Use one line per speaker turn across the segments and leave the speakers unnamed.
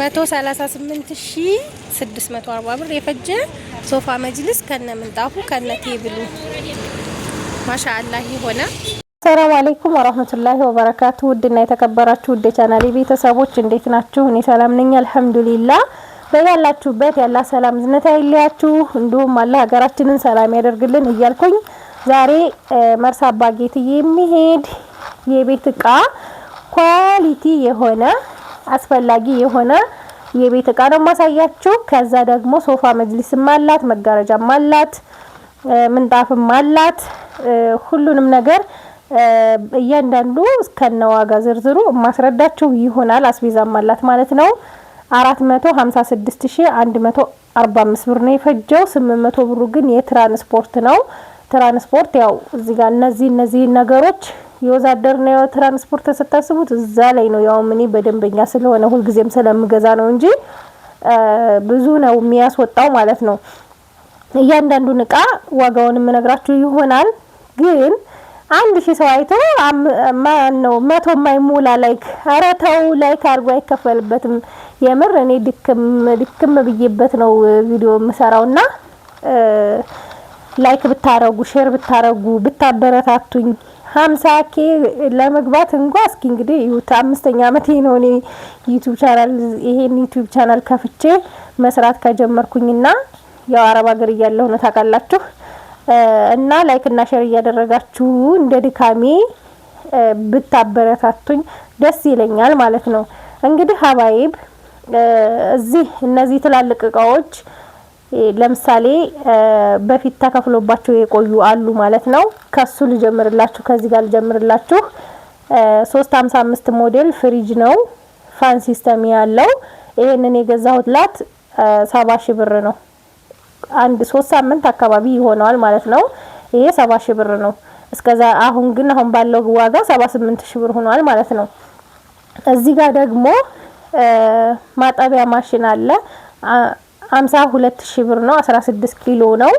138640 ብር የፈጀ ሶፋ መጅልስ ከነ ምንጣፉ ከነ ቴብሉ ማሻአላህ ሆነ። ሰላም አለይኩም ወራህመቱላሂ ወበረካቱ። ውድና የተከበራችሁ ውድ ቻናሌ ቤተሰቦች እንዴት ናችሁ? እኔ ሰላም ነኝ አልሐምዱሊላህ። በያላችሁበት ያላ ሰላም ዝነታ ይለያችሁ፣ እንዲሁም አላህ ሀገራችንን ሰላም ያደርግልን እያልኩኝ ዛሬ መርሳ አባጌት የሚሄድ የቤት እቃ ኳሊቲ የሆነ አስፈላጊ የሆነ የቤት እቃ ነው ማሳያችሁ። ከዛ ደግሞ ሶፋ መጅሊስም አላት፣ መጋረጃም አላት፣ ምንጣፍም አላት። ሁሉንም ነገር እያንዳንዱ እስከነ ዋጋ ዝርዝሩ ማስረዳችሁ ይሆናል። አስቤዛም አላት ማለት ነው። 456145 ብር ነው የፈጀው። 800 ብሩ ግን የትራንስፖርት ነው። ትራንስፖርት ያው እዚህ ጋር እነዚህ ነገሮች የወዛደር ነው ትራንስፖርት ተሰጣስቡት እዛ ላይ ነው። ያው ምን በደንበኛ ስለሆነ ሁሉ ጊዜም ስለምገዛ ነው እንጂ ብዙ ነው የሚያስወጣው ማለት ነው። እያንዳንዱን እቃ ዋጋውን የምነግራችሁ ይሆናል። ግን 1000 ሰው አይቶ ማን ነው 100 ማይሞላ ላይክ አራታው ላይክ አርጎ አይከፈልበትም። የምር እኔ ድክም ብዬበት ነው ቪዲዮ የምሰራውና ላይክ ብታረጉ ሼር ብታረጉ ብታበረታቱኝ 50k ለመግባት እንኳን እስኪ እንግዲህ ዩቲዩብ 5ኛ አመቴ ነው እኔ ዩቲዩብ ቻናል ከፍቼ መስራት ከጀመርኩኝና ያው አረብ ሀገር እያለሁ ነው ታውቃላችሁ። እና ላይክ እና ሼር እያደረጋችሁ እንደ ድካሜ ብታበረታቱኝ ደስ ይለኛል ማለት ነው። እንግዲህ ሀባይብ እዚህ እነዚህ ትላልቅ እቃዎች ለምሳሌ በፊት ተከፍሎባቸው የቆዩ አሉ ማለት ነው። ከሱ ልጀምርላችሁ፣ ከዚህ ጋር ልጀምርላችሁ። 355 ሞዴል ፍሪጅ ነው፣ ፋን ሲስተም ያለው። ይሄንን የገዛሁት ላት 70000 ብር ነው። አንድ 3 ሳምንት አካባቢ ይሆነዋል ማለት ነው። ይሄ 70000 ብር ነው። እስከዛ አሁን ባለው ዋጋ 78000 ብር ሆኗል ማለት ነው። እዚህ ጋር ደግሞ ማጠቢያ ማሽን አለ 52000 ብር ነው። 16 ኪሎ ነው።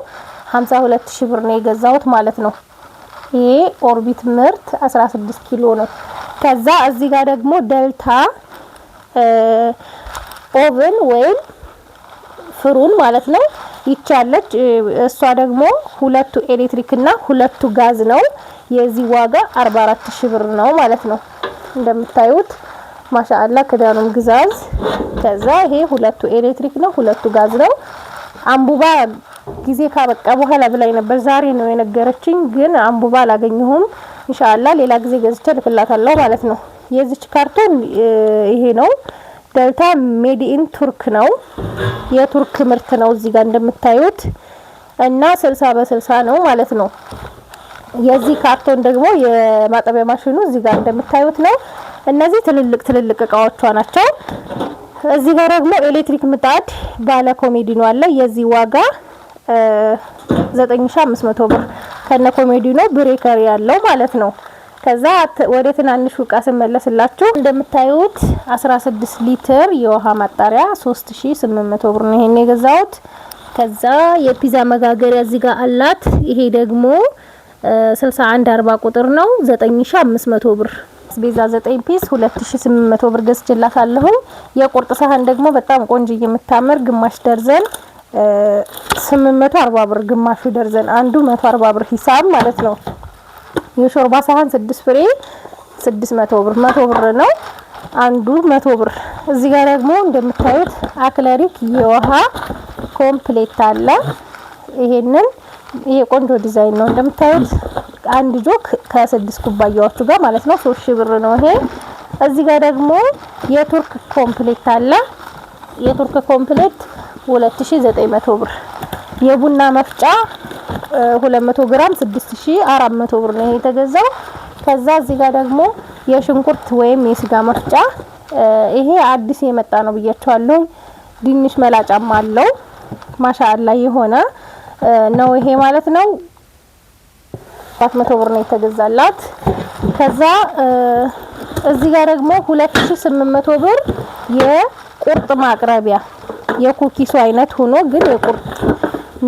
52000 ብር ነው የገዛሁት ማለት ነው። ይሄ ኦርቢት ምርት 16 ኪሎ ነው። ከዛ እዚህ ጋር ደግሞ ደልታ ኦቨን ወይም ፍሩን ማለት ነው ይቻለች። እሷ ደግሞ ሁለቱ ኤሌክትሪክ እና ሁለቱ ጋዝ ነው። የዚህ ዋጋ 44000 ብር ነው ማለት ነው። እንደምታዩት ማሻአላህ ክዳኑም ግዛዝ። ከዛ ይሄ ሁለቱ ኤሌክትሪክ ነው፣ ሁለቱ ጋዝ ነው። አንቡባ ጊዜ ካበቃ በኋላ ብላይ ነበር፣ ዛሬ ነው የነገረችኝ። ግን አንቡባ አላገኘሁም። ኢንሻአላህ ሌላ ጊዜ ገዝቼ ልክላታለሁ ማለት ነው። የዚች ካርቶን ይሄ ነው። ደልታ ሜድ ኢን ቱርክ ነው፣ የቱርክ ምርት ነው እዚህ ጋር እንደምታዩት እና 60 በ60 ነው ማለት ነው። የዚህ ካርቶን ደግሞ የማጠቢያ ማሽኑ እዚህ ጋር እንደምታዩት ነው። እነዚህ ትልልቅ እቃዎቿ ናቸው። እዚህ ጋር ደግሞ ኤሌክትሪክ ምጣድ ባለ ኮሜዲኖ አለ። የዚህ ዋጋ 9500 ብር ከነ ኮሜዲኖ ብሬከር ያለው ማለት ነው። ከዛ ወደ ትናንሹ እቃ ስመለስላችሁ እንደምታዩት 16 ሊትር የውሃ ማጣሪያ 3800 ብር ነው ይሄን የገዛሁት። ከዛ የፒዛ መጋገሪያ እዚህ ጋር አላት። ይሄ ደግሞ 6140 ቁጥር ነው 9500 ብር። ቤዛ 9 ፒስ 2800 ብር ገዝቼላታለሁ። የቁርጥ ሳህን ደግሞ በጣም ቆንጆ የምታምር ግማሽ ደርዘን 840 ብር፣ ግማሹ ደርዘን አንዱ 140 ብር ሂሳብ ማለት ነው። የሾርባ ሳህን 6 ፍሬ 600 ብር፣ 100 ብር ነው አንዱ 100 ብር። እዚህ ጋር ደግሞ እንደምታዩት አክለሪክ የውሃ ኮምፕሌት አለ። ይሄ ቆንጆ ዲዛይን ነው እንደምታዩት አንድ ጆክ ከ6 ኩባያዎቹ ጋር ማለት ነው 3000 ብር ነው ይሄ። እዚህ ጋር ደግሞ የቱርክ ኮምፕሌት አለ። የቱርክ ኮምፕሌት 2900 ብር። የቡና መፍጫ 200 ግራም 6400 ብር ነው የተገዛው። ከዛ እዚህ ጋር ደግሞ የሽንኩርት ወይም የስጋ መፍጫ ይሄ አዲስ የመጣ ነው ብያቸዋለሁ። ድንሽ መላጫም አለው ማሻአላህ የሆነ ነው ይሄ ማለት ነው። 400 ብር ነው የተገዛላት። ከዛ እዚህ ጋር ደግሞ 2800 ብር የቁርጥ ማቅረቢያ የኩኪሱ አይነት ሆኖ ግን የቁርጥ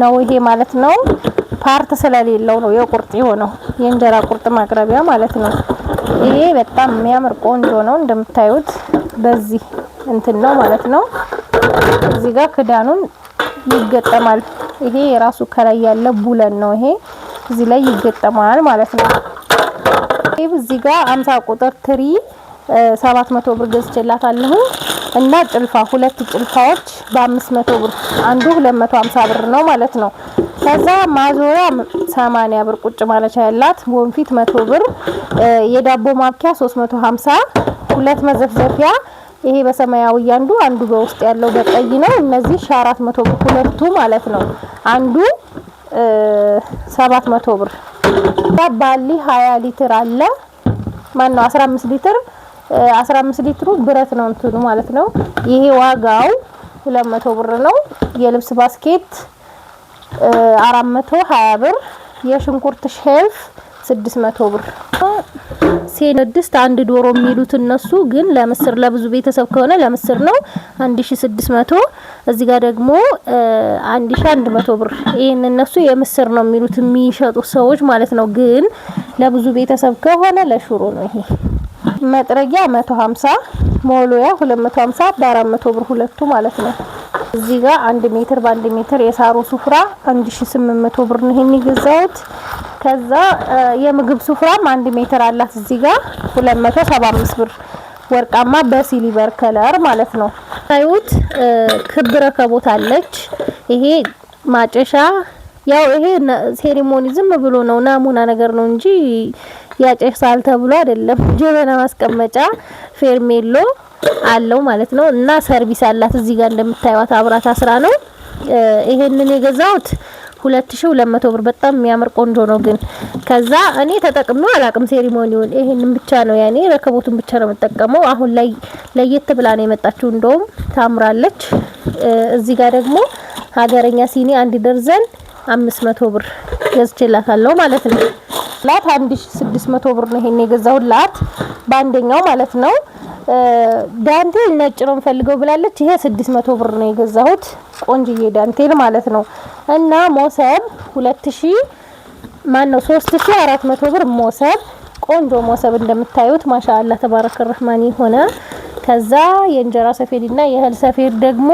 ነው ይሄ ማለት ነው። ፓርት ስለሌለው ነው የቁርጥ የሆነው የእንጀራ ቁርጥ ማቅረቢያ ማለት ነው። ይሄ በጣም የሚያምር ቆንጆ ነው እንደምታዩት። በዚህ እንትን ነው ማለት ነው። እዚህ ጋር ክዳኑን ይገጠማል። ይሄ የራሱ ከላይ ያለ ቡለን ነው። ይሄ እዚህ ላይ ይገጠማል ማለት ነው። እዚህ ጋር 50 ቁጥር ትሪ 700 ብር ገዝቼላታለሁ እና ጭልፋ ሁለት ጭልፋዎች በ500 ብር አንዱ 250 ብር ነው ማለት ነው። ከዛ ማዞሪያ 80 ብር ቁጭ ማለቻ ያላት ወንፊት 100 ብር የዳቦ ማብኪያ 350 ሁለት መዘፍዘፊያ ይሄ በሰማያዊ አንዱ በውስጥ ያለው በቀይ ነው። እነዚህ 400 ብር ሁለቱ ማለት ነው። አንዱ 700 ብር ባሊ 20 ሊትር አለ ማን ነው 15 ሊትር 15 ሊትሩ ብረት ነው እንትኑ ማለት ነው። ይሄ ዋጋው 200 ብር ነው። የልብስ ባስኬት 420 ብር የሽንኩርት ሼልፍ 600 ብር ሴነድስት አንድ ዶሮ የሚሉት እነሱ ግን ለምስር ለብዙ ቤተሰብ ከሆነ ለምስር ነው 1600 እዚህ ጋር ደግሞ 1100 ብር ይሄን እነሱ የምስር ነው የሚሉት የሚሸጡ ሰዎች ማለት ነው። ግን ለብዙ ቤተሰብ ከሆነ ለሽሮ ነው። ይሄ መጥረጊያ 150 ሞሎያ 250 በ400 ብር ሁለቱ ማለት ነው። እዚህ ጋር 1 ሜትር በ1 ሜትር የሳሩ ሱፍራ 1800 ብር ነው ይሄን ይገዛውት። ከዛ የምግብ ሱፍራም 1 ሜትር አላት እዚህ ጋር 275 ብር ወርቃማ በሲሊቨር ከለር ማለት ነው። ታዩት ክብ ረከቦት አለች። ይሄ ማጨሻ ያው ይሄ ሴሪሞኒ ዝም ብሎ ነው ናሙና ነገር ነው እንጂ ያጨሳል ተብሎ አይደለም። ጀበና ማስቀመጫ ፌርሜሎ አለው ማለት ነው። እና ሰርቪስ አላት እዚህ ጋር እንደምታዩት አብራታ ስራ ነው። ይሄንን የገዛሁት 2200 ብር በጣም የሚያምር ቆንጆ ነው። ግን ከዛ እኔ ተጠቅሜው አላቅም ሴሪሞኒውን ይሄንን ብቻ ነው ያኔ ረከቦቱን ብቻ ነው የምጠቀመው። አሁን ላይ ለየት ብላ ነው የመጣችው እንደውም ታምራለች። እዚህ ጋር ደግሞ ሀገረኛ ሲኒ 1 ደርዘን 500 ብር ገዝቼላታለሁ ማለት ነው። ላት 1600 ብር ነው ይሄን የገዛሁላት ባንደኛው ማለት ነው። ዳንቴል ነጭ ነው ፈልገው ብላለች። ይሄ 600 ብር ነው የገዛሁት ቆንጆዬ ዳንቴል ማለት ነው። እና ሞሰብ 2000 ማን ነው 3400 ብር ሞሰብ ቆንጆ ሞሰብ እንደምታዩት ማሻአላ ተባረከ ረህማን ሆነ። ከዛ የእንጀራ ሰፌድና የእህል ሰፌድ ደግሞ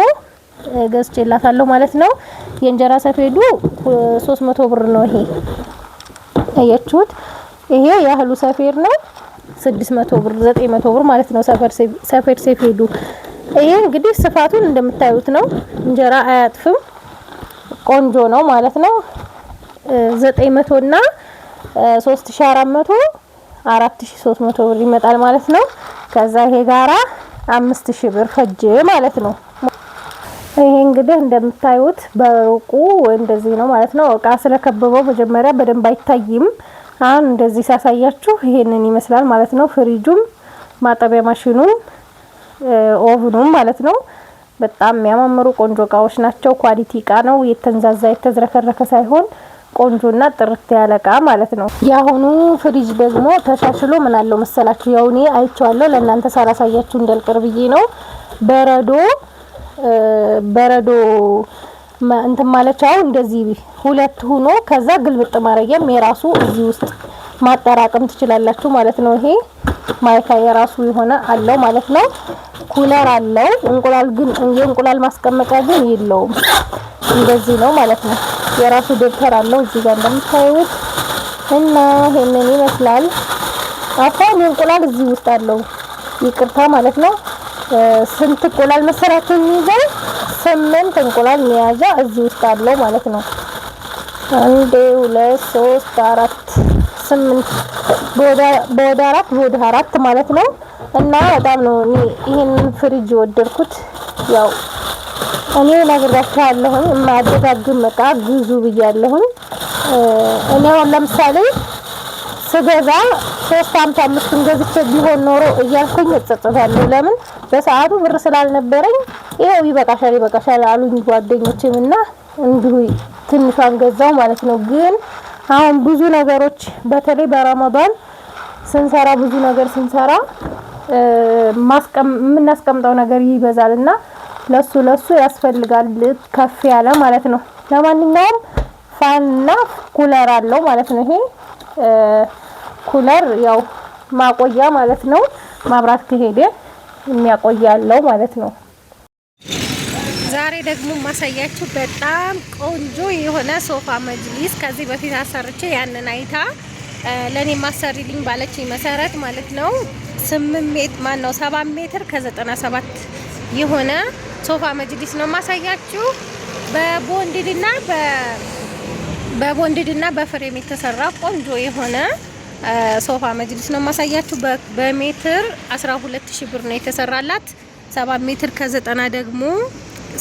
ገዝቼላታለሁ ማለት ነው። የእንጀራ ሰፌዱ 300 ብር ነው። ይሄ አያችሁት? ይሄ የእህሉ ሰፌድ ነው 600 ብር 900 ብር ማለት ነው። ሰፌድ ሰፌዱ ይሄ እንግዲህ ስፋቱን እንደምታዩት ነው። እንጀራ አያጥፍም ቆንጆ ነው ማለት ነው። 900 እና 3400 4300 ብር ይመጣል ማለት ነው። ከዛ ይሄ ጋራ 5000 ብር ፈጀ ማለት ነው። ይሄ እንግዲህ እንደምታዩት በሩቁ እንደዚህ ነው ማለት ነው። እቃ ስለከበበው መጀመሪያ በደንብ አይታይም። አሁን እንደዚህ ሳሳያችሁ ይሄንን ይመስላል ማለት ነው። ፍሪጁም ማጠቢያ ማሽኑም ኦቭኑም ማለት ነው። በጣም የሚያማምሩ ቆንጆ እቃዎች ናቸው። ኳሊቲ እቃ ነው። የተንዛዛ የተዝረከረከ ሳይሆን ቆንጆና ጥርት ያለ እቃ ማለት ነው። ያሁኑ ፍሪጅ ደግሞ ተሻሽሎ ምን አለው መሰላችሁ? ያው እኔ አይቼዋለሁ ለእናንተ ሳላሳያችሁ እንዳልቀር ብዬ ነው። በረዶ እንትን ማለቻው እንደዚህ ሁለት ሆኖ ከዛ ግልብጥ ማረጊያም የራሱ እዚህ ውስጥ ማጠራቀም ትችላላችሁ ማለት ነው። ይሄ ማይካ የራሱ የሆነ አለው ማለት ነው። ኩለር አለው። እንቁላል ግን የእንቁላል ማስቀመጫ ግን የለውም። እንደዚህ ነው ማለት ነው። የራሱ ደብተር አለው እዚህ ጋር እንደምታዩት እና ይሄንን ይመስላል። አሁን እንቁላል እዚህ ውስጥ አለው። ይቅርታ ማለት ነው። ስንት እንቁላል መሰራቱ የሚይዘው 8 እንቁላል መያዣ እዚህ ውስጥ አለው ማለት ነው። 1 2 3 4 8 በወደ 4 ማለት ነው። እና በጣም ነው ይሄን ፍሪጅ ወደድኩት። ያው እኔ ነግራችኋለሁ ማደጋግም እቃ ግዙ ብያለሁ። እኔ ለምሳሌ ስገዛ 355 ገዝቼ ቢሆን ኖሮ እያልኩኝ እጸጸታለሁ። ለምን በሰዓቱ ብር ስላልነበረኝ ይሄው ይበቃሻል አሉኝ ጓደኞቼም እና እንዲሁ ትንሿን ገዛው ማለት ነው። ግን አሁን ብዙ ነገሮች በተለይ በረመዳን ስንሰራ ብዙ ነገር ስንሰራ የምናስቀምጠው ነገር ይበዛልና ለሱ ያስፈልጋል ከፍ ያለ ማለት ነው። ለማንኛውም ፋንና ኩለር አለው ማለት ነው። ይሄ ኩለር ያው ማቆያ ማለት ነው። ማብራት ከሄደ የሚያቆያለው ማለት ነው። ዛሬ ደግሞ ማሳያችሁ በጣም ቆንጆ የሆነ ሶፋ መጅሊስ ከዚህ በፊት አሰርቼ ያንን አይታ ለኔ ማሰሪልኝ ባለችኝ መሰረት ማለት ነው 7 ሜትር ከ97 የሆነ ሶፋ መጅሊስ ነው ማሳያችሁ። በቦንድድና በፍሬም የተሰራ ቆንጆ የሆነ ሶፋ መጅሊስ ነው ማሳያችሁ። በሜትር 12000 ብር ነው የተሰራላት። 7 ሜትር ከ90 ደግሞ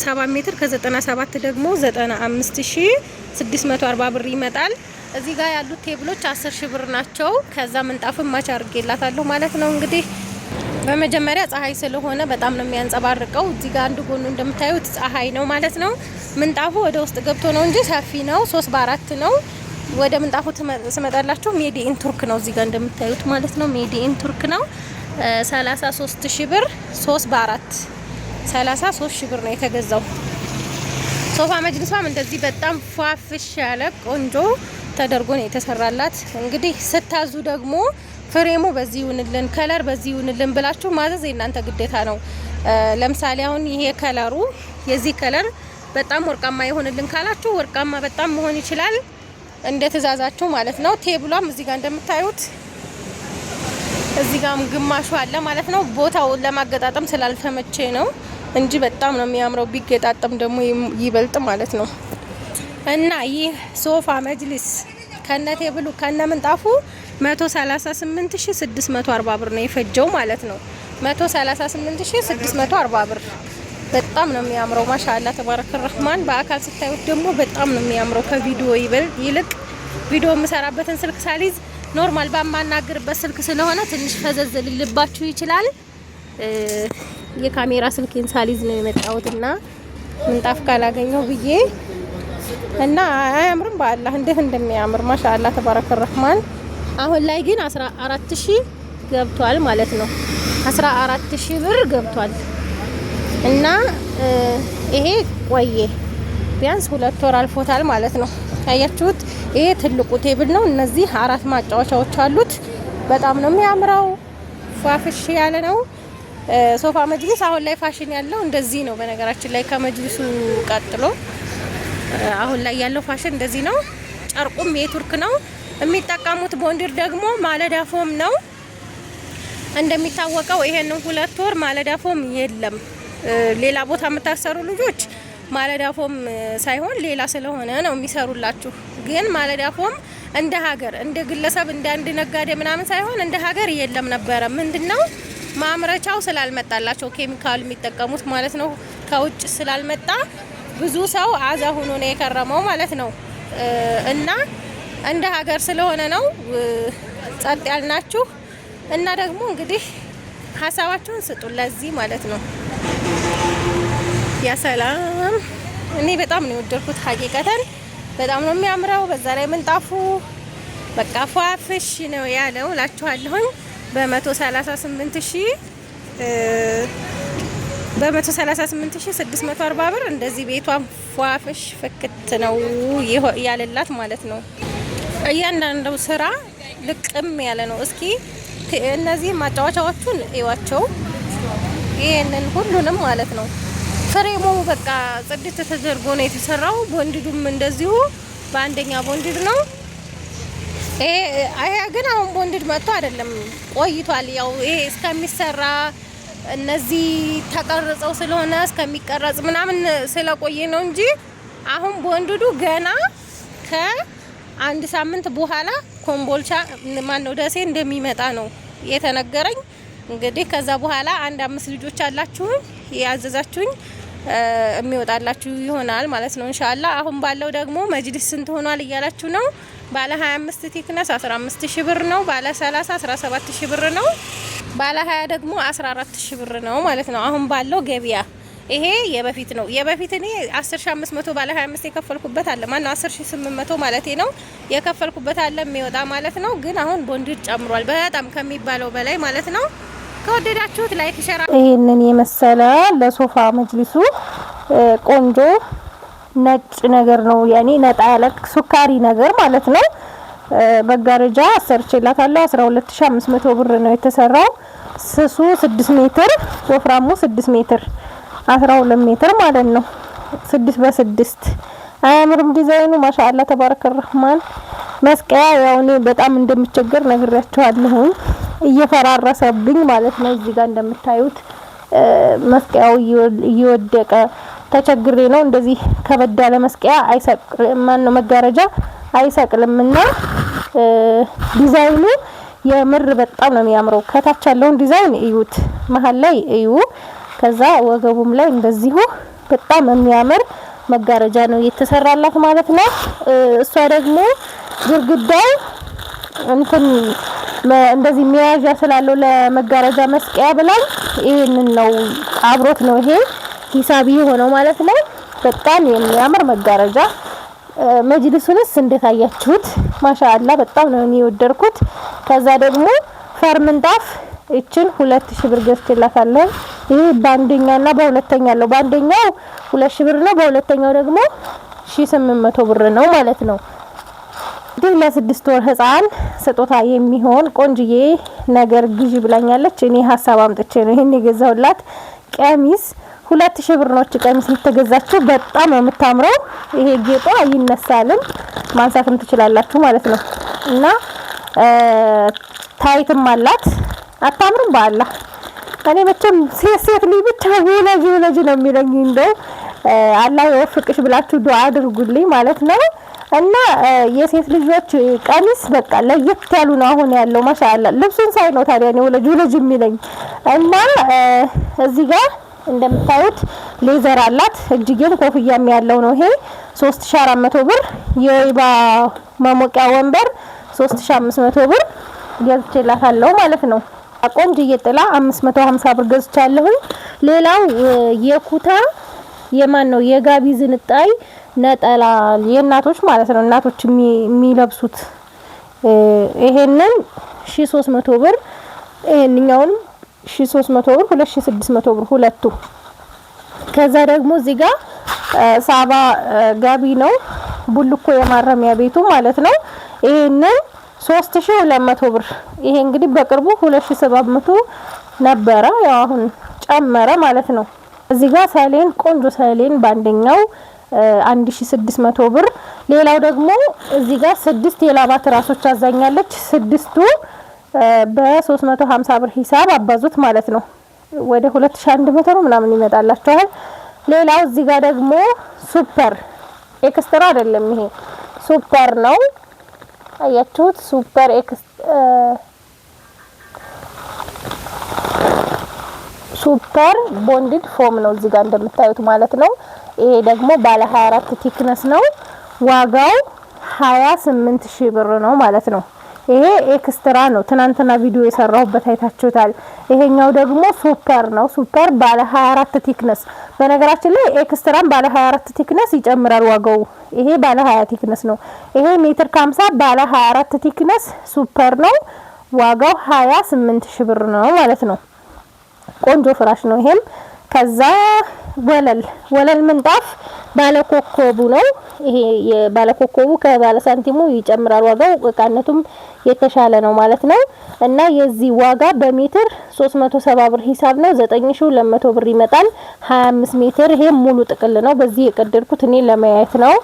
7 ሜትር ከ97 ደግሞ 95640 ብር ይመጣል። እዚህ ጋር ያሉት ቴብሎች 10000 ብር ናቸው። ከዛ ምንጣፍም ማች አድርጌላታለሁ ማለት ነው። እንግዲህ በመጀመሪያ ፀሐይ ስለሆነ በጣም ነው የሚያንጸባርቀው። እዚህ ጋር አንድ ጎኑ እንደምታዩት ፀሐይ ነው ማለት ነው። ምንጣፉ ወደ ውስጥ ገብቶ ነው እንጂ ሰፊ ነው። 3 በ4 ነው። ወደ ምንጣፉ ስመጣላችሁ ሜዲ ኢን ቱርክ ነው እዚህ ጋር እንደምታዩት ማለት ነው። ሜዲ ኢን ቱርክ ነው። 33000 ብር 3 በ4 33 ሺህ ብር ነው የተገዛው። ሶፋ መጅልሷም እንደዚህ በጣም ፏፍሽ ያለ ቆንጆ ተደርጎ ነው የተሰራላት። እንግዲህ ስታዙ ደግሞ ፍሬሙ በዚህ ይሁንልን፣ ከለር በዚህ ይሁንልን ብላችሁ ማዘዝ የእናንተ ግዴታ ነው። ለምሳሌ አሁን ይሄ ከለሩ የዚህ ከለር በጣም ወርቃማ ይሁንልን ካላችሁ ወርቃማ በጣም መሆን ይችላል፣ እንደ ትእዛዛችሁ ማለት ነው። ቴብሏም እዚህ ጋር እንደምታዩት እዚህ ጋርም ግማሹ አለ ማለት ነው። ቦታውን ለማገጣጠም ስላልተመቼ ነው እንጂ በጣም ነው የሚያምረው። ቢገጣጠም ደግሞ ይበልጥ ማለት ነው። እና ይህ ሶፋ መጅሊስ ከነ ቴብሉ ከነ ምንጣፉ 138640 ብር ነው የፈጀው ማለት ነው። 138640 ብር በጣም ነው የሚያምረው። ማሻአላ ተባረከ ረህማን። በአካል ስታዩት ደግሞ በጣም ነው የሚያምረው ከቪዲዮ ይልቅ። ቪዲዮ የምሰራበትን ስልክ ሳሊዝ ኖርማል ባማናገርበት ስልክ ስለሆነ ትንሽ ፈዘዝ ሊልባችሁ ይችላል። የካሜራ ስልኬን ሳሊዝ ነው የመጣሁትና ምንጣፍ ካላገኘው ብዬ እና አያምርም። በአላህ እንዴት እንደሚያምር ማሻአላ ተባረከ ረህማን። አሁን ላይ ግን 14000 ገብቷል ማለት ነው። 14000 ብር ገብቷል። እና ይሄ ቆየ ቢያንስ 2 ወር አልፎታል ማለት ነው። አያችሁት? ይሄ ትልቁ ቴብል ነው። እነዚህ 4 ማጫወቻዎች አሉት። በጣም ነው የሚያምረው። ፏፍሽ ያለ ነው። ሶፋ መጅሊስ አሁን ላይ ፋሽን ያለው እንደዚህ ነው። በነገራችን ላይ ከመጅሊሱ ቀጥሎ አሁን ላይ ያለው ፋሽን እንደዚህ ነው። ጨርቁም የቱርክ ነው። የሚጠቀሙት ቦንድር ደግሞ ማለዳ ፎም ነው። እንደሚታወቀው ይሄንን 2 ወር ማለዳ ፎም የለም። ሌላ ቦታ የምታሰሩ ልጆች ማለዳ ፎም ሳይሆን ሌላ ስለሆነ ነው የሚሰሩላችሁ። ግን ማለዳ ፎም እንደ ሀገር እንደ ግለሰብ እንደ አንድ ነጋዴ ምናምን ሳይሆን እንደ ሀገር የለም ነበረ። ምንድነው ማምረቻው ስላልመጣላቸው ኬሚካል የሚጠቀሙት ማለት ነው። ከውጭ ስላልመጣ ብዙ ሰው አዛ ሆኖ ነው የከረመው ማለት ነው። እና እንደ ሀገር ስለሆነ ነው ጸጥ ያልናችሁ። እና ደግሞ እንግዲህ ሀሳባችሁን ስጡ ለዚህ ማለት ነው። ያ ሰላም እኔ በጣም ነው የወደድኩት። ሀቂቀተን በጣም ነው የሚያምረው። በዛ ላይ ምንጣፉ በቃ ፏፍሽ ነው ያለው እላችኋለሁኝ። በ138640 ብር እንደዚህ ቤቷን ፏፍሽ ፍክት ነው ያለላት ማለት ነው። እያንዳንዱ ስራ ልቅም ያለ ነው። እስኪ እነዚህ ማጫወቻዎቹን እዩዋቸው። ይሄንን ሁሉንም ማለት ነው። ፍሬሙ በቃ ጽድት ተደርጎ ነው የተሰራው። ቦንድዱም እንደዚሁ በአንደኛ ቦንድድ ነው። ይሄ ግን አሁን ቦንድድ መጥቶ አይደለም ቆይቷል። ያው ይሄ እስከሚሰራ እነዚህ ተቀርጸው ስለሆነ እስከሚቀረጽ ምናምን ስለቆየ ነው እንጂ አሁን ቦንድዱ ገና ከአንድ ሳምንት በኋላ ኮምቦልቻ ማነው ደሴ እንደሚመጣ ነው የተነገረኝ። እንግዲህ ከዛ በኋላ 5 ልጆች አላችሁ ያዘዛችሁኝ የሚወጣላችሁ ይሆናል ማለት ነው ኢንሻአላህ። አሁን ባለው ደግሞ መጅሊስ ስንት ሆኗል እያላችሁ ነው። ባለ 25 ቲክነስ 15000 ብር ነው። ባለ 30 17000 ብር ነው። ባለ 20 ደግሞ 14000 ብር ነው ማለት ነው አሁን ባለው ገበያ። ይሄ የበፊት ነው። የበፊት እኔ 10500 ባለ 25 የከፈልኩበት አለ። ማነው 10800 ማለት ነው የከፈልኩበት አለ የሚወጣ ማለት ነው። ግን አሁን ቦንድድ ጨምሯል በጣም ከሚባለው በላይ ማለት ነው። ከወደዳችሁት ላይክ ሸራ። ይሄንን የመሰለ ለሶፋ መጅሊሱ ቆንጆ ነጭ ነገር ነው። ያኔ ነጣ ያለ ሱካሪ ነገር ማለት ነው። መጋረጃ አሰርቼላታለሁ። 12500 ብር ነው የተሰራው። ስሱ 6 ሜትር ወፍራሙ 6 ሜትር 12 ሜትር ማለት ነው። 6 በ6 አያምርም ዲዛይኑ? ማሻአላ ተባረከ ረህማን። መስቀያ ያው እኔ በጣም እንደምቸገር ነግሬያችኋለሁ። እየፈራረሰብኝ ማለት ነው። እዚህ ጋር እንደምታዩት መስቀያው እየወደቀ ተቸግሬ ነው። እንደዚህ ከበድ ያለ መስቀያ አይሰቅልም፣ ማነው መጋረጃ አይሰቅልምና ዲዛይኑ የምር በጣም ነው የሚያምረው። ከታች ያለውን ዲዛይን እዩት፣ መሀል ላይ እዩ፣ ከዛ ወገቡም ላይ እንደዚሁ በጣም የሚያምር መጋረጃ ነው የተሰራላት ማለት ነው። እሷ ደግሞ ግርግዳው እንትን እንደዚህ መያዣ ስላለው ለመጋረጃ መስቀያ ብላኝ ይሄንን ነው አብሮት ነው ይሄ ሂሳቢ ሆነው ማለት ነው። በጣም የሚያምር መጋረጃ። መጅልሱንስ እንዴት አያችሁት? ማሻአላ በጣም ነው የወደድኩት። ከዛ ደግሞ ፈርምንጣፍ እችን 2000 ብር ገዝቼላታለሁ። ይሄ በአንደኛና በሁለተኛ አለው። በአንደኛው 2000 ብር ነው፣ በሁለተኛው ደግሞ 1800 ብር ነው ማለት ነው። ግን ለ6 ወር ህፃን ስጦታ የሚሆን ቆንጅዬ ነገር ግዢ ብላኛለች። እኔ ሀሳብ አምጥቼ ነው ይሄን የገዛሁላት። ቀሚስ 2000 ብር ነው ቀሚስ የተገዛችው። በጣም ነው የምታምረው። ይሄ ጌጧ ይነሳልም ማንሳትም ትችላላችሁ ማለት ነው። እና ታይትም አላት። አታምርም? በአላህ እኔ መቼም ሴት ልጅ ብቻ ወላጅ ነው የሚለኝ። እንደው አላህ ይወፍቅሽ ብላችሁ ዱአ አድርጉልኝ ማለት ነው። እና የሴት ልጆች ቀሚስ በቃ ለየት ያሉ ነው አሁን ያለው። ማሻአላ ልብሱን ሳይ ነው ታዲያ ነው ወላጅ የሚለኝ። እና እዚህ ጋር እንደምታዩት ሌዘር አላት። እጅጌም ኮፍያም ያለው ነው። ይሄ 3400 ብር። የወይባ ማሞቂያ ወንበር 3500 ብር ገዝቼላታለሁ ማለት ነው። ቆንጆዬ ጥላ 550 ብር ገዝቻለሁ። ሌላው የኩታ የማን ነው የጋቢ ዝንጣይ ነጠላ የእናቶች ማለት ነው። እናቶች የሚለብሱት ይሄንን 1300 ብር፣ ይሄንኛውን 1300 ብር፣ 2600 ብር ሁለቱ። ከዛ ደግሞ እዚህ ጋር ሳባ ጋቢ ነው ቡልኮ የማረሚያ ቤቱ ማለት ነው። ይሄንን 3200 ብር። ይሄ እንግዲህ በቅርቡ 2700 ነበረ፣ ያው አሁን ጨመረ ማለት ነው። እዚህ ጋር ሳይሌን ቆንጆ ሳይሌን በአንደኛው 1600 ብር። ሌላው ደግሞ እዚህ ጋር 6 የላባ ትራሶች አዛኛለች። 6ቱ በ350 ብር ሂሳብ አባዙት ማለት ነው። ወደ 2100 ነው ምናምን ይመጣላችኋል። ሌላው እዚህ ጋር ደግሞ ሱፐር ኤክስትራ አይደለም፣ ይሄ ሱፐር ነው። አያችሁት? ሱፐር ሱፐር ቦንድድ ፎም ነው እዚህ ጋር እንደምታዩት ማለት ነው። ይሄ ደግሞ ባለ 24 ቲክነስ ነው። ዋጋው 28000 ብር ነው ማለት ነው። ይሄ ኤክስትራ ነው። ትናንትና ቪዲዮ የሰራሁበት አይታችሁታል። ይሄኛው ደግሞ ሱፐር ነው። ሱፐር ባለ 24 ቲክነስ። በነገራችን ላይ ኤክስትራም ባለ 24 ቲክነስ ይጨምራል ዋጋው። ይሄ ባለ 20 ቲክነስ ነው። ይሄ ሜትር ከ50 ባለ 24 ቲክነስ ሱፐር ነው። ዋጋው 28000 ብር ነው ማለት ነው። ቆንጆ ፍራሽ ነው ይሄም። ከዛ ወለል ምንጣፍ ባለኮኮቡ ነው። ይሄ የባለኮኮቡ ከባለ ሳንቲሙ ይጨምራል ዋጋው፣ እቃነቱም የተሻለ ነው ማለት ነው። እና የዚህ ዋጋ በሜትር 370 ብር ሂሳብ ነው። 9200 ብር ይመጣል። 25 ሜትር። ይሄ ሙሉ ጥቅል ነው። በዚህ የቀደድኩት እኔ ለማየት ነው።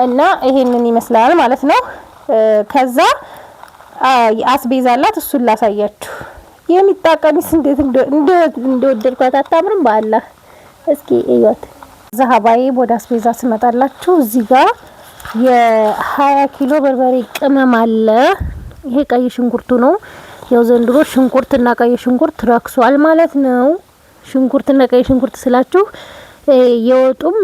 እና ይሄንን ይመስላል ማለት ነው። ከዛ አስቤዛላት እሱን ላሳያችሁ። የሚጣቀሚስ እንዴት እንደወደድኳት አታምርም? በአላህ እስኪ እዩት። ዘሃባይ ወደ አስቤዛ ስመጣላችሁ እዚህ ጋር የ20 ኪሎ በርበሬ ቅመም አለ። ይሄ ቀይ ሽንኩርቱ ነው። ያው ዘንድሮ ሽንኩርትና ቀይ ሽንኩርት ረክሷል ማለት ነው። ሽንኩርትና ቀይ ሽንኩርት ስላችሁ የወጡም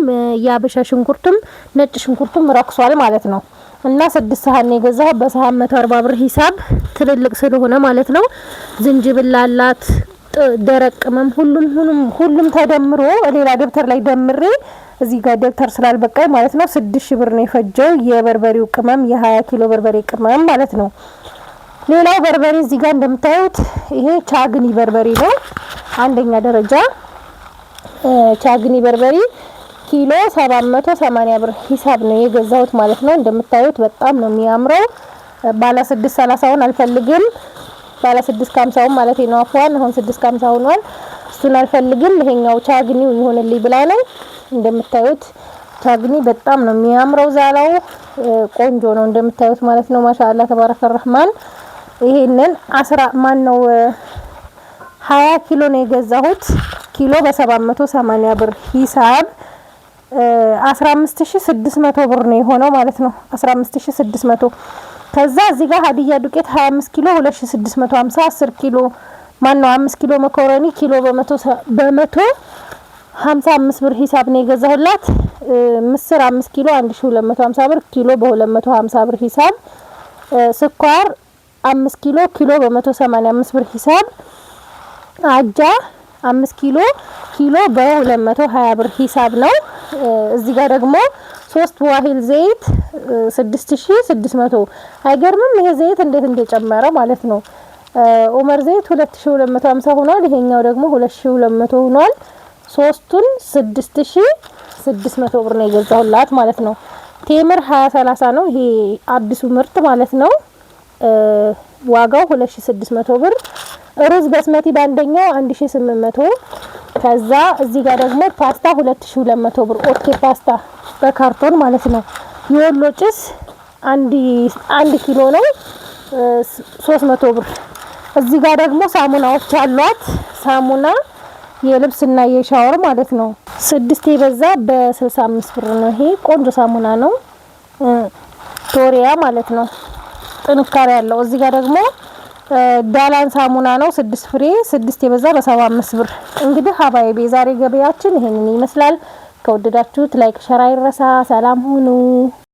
ያበሻ ሽንኩርቱም ነጭ ሽንኩርቱም ረክሷል ማለት ነው። እና 6 ሰሃን የገዛው በሰሃን 140 ብር ሂሳብ ትልልቅ ስለሆነ ማለት ነው። ዝንጅብል አላት፣ ደረቅ ቅመም፣ ሁሉም ተደምሮ ሌላ ደብተር ላይ ደምሬ እዚህ ጋር ደብተር ስላልበቃኝ ማለት ነው 6000 ብር ነው የፈጀው የበርበሬው ቅመም የ20 ኪሎ በርበሬ ቅመም ማለት ነው። ሌላው በርበሬ እዚህ ጋር እንደምታዩት ይሄ ቻግኒ በርበሬ ነው። አንደኛ ደረጃ ቻግኒ በርበሬ ኪሎ 780 ብር ሂሳብ ነው የገዛሁት ማለት ነው። እንደምታዩት በጣም ነው የሚያምረው። ባለ 630ውን አልፈልግም፣ ባለ 650 ማለት ነው። አፏን አሁን 650 ሆኗል። እሱን አልፈልግም ይሄኛው ቻግኒው ይሆንልኝ ብላ ነው። እንደምታዩት ቻግኒ በጣም ነው የሚያምረው። ዛላው ቆንጆ ነው እንደምታዩት ማለት ነው። ማሻአላ ተባረከ ረህማን። ይሄንን 20 ኪሎ ነው የገዛሁት። ኪሎ በ780 ብር ሂሳብ 15600 ብር ነው የሆነው ማለት ነው። 15600 ከዛ እዚህ ጋር ሀዲያ ዱቄት 25 ኪሎ 2650 10 ኪሎ 5 ኪሎ መኮረኒ ኪሎ በ155 ብር ሂሳብ ነው የገዛሁላት። ምስር 5 ኪሎ 1250 ብር ኪሎ በ250 ብር ሂሳብ። ስኳር 5 ኪሎ ኪሎ በ185 ብር ሂሳብ። አጃ 5 ኪሎ ኪሎ በ220 ብር ሂሳብ ነው። እዚህ ጋር ደግሞ 3 ዋሂል ዘይት 6600 አይገርምም? ይሄ ዘይት እንዴት እንደጨመረ ማለት ነው። ኡመር ዘይት 2250 ሆኗል። ይሄኛው ደግሞ 2200 ሆኗል። ሶስቱን 6600 ብር ነው የገዛሁላት ማለት ነው። ቴምር 2030 ነው። ይሄ አዲሱ ምርት ማለት ነው። ዋጋው 2600 ብር። ሩዝ በስመቲ ባንደኛው 1800። ከዛ እዚህ ጋር ደግሞ ፓስታ 2200 ብር ኦኬ ፓስታ በካርቶን ማለት ነው። የወሎ ጭስ 1 ኪሎ ነው 300 ብር። እዚህ ጋር ደግሞ ሳሙናዎች አሏት። ሳሙና የልብስና የሻወር ማለት ነው። 6 የበዛ በ65 ብር ነው። ይሄ ቆንጆ ሳሙና ነው። ቶሪያ ማለት ነው። ጥንካሬ ያለው። እዚህ ጋር ደግሞ ዳላን ሳሙና ነው 6 ፍሬ 6 የበዛ በ75 ብር። እንግዲህ ሀባይቤ ዛሬ ገበያችን ይሄንን ይመስላል። ከወደዳችሁት ላይክ ሸር አይረሳ። ሰላም ሁኑ።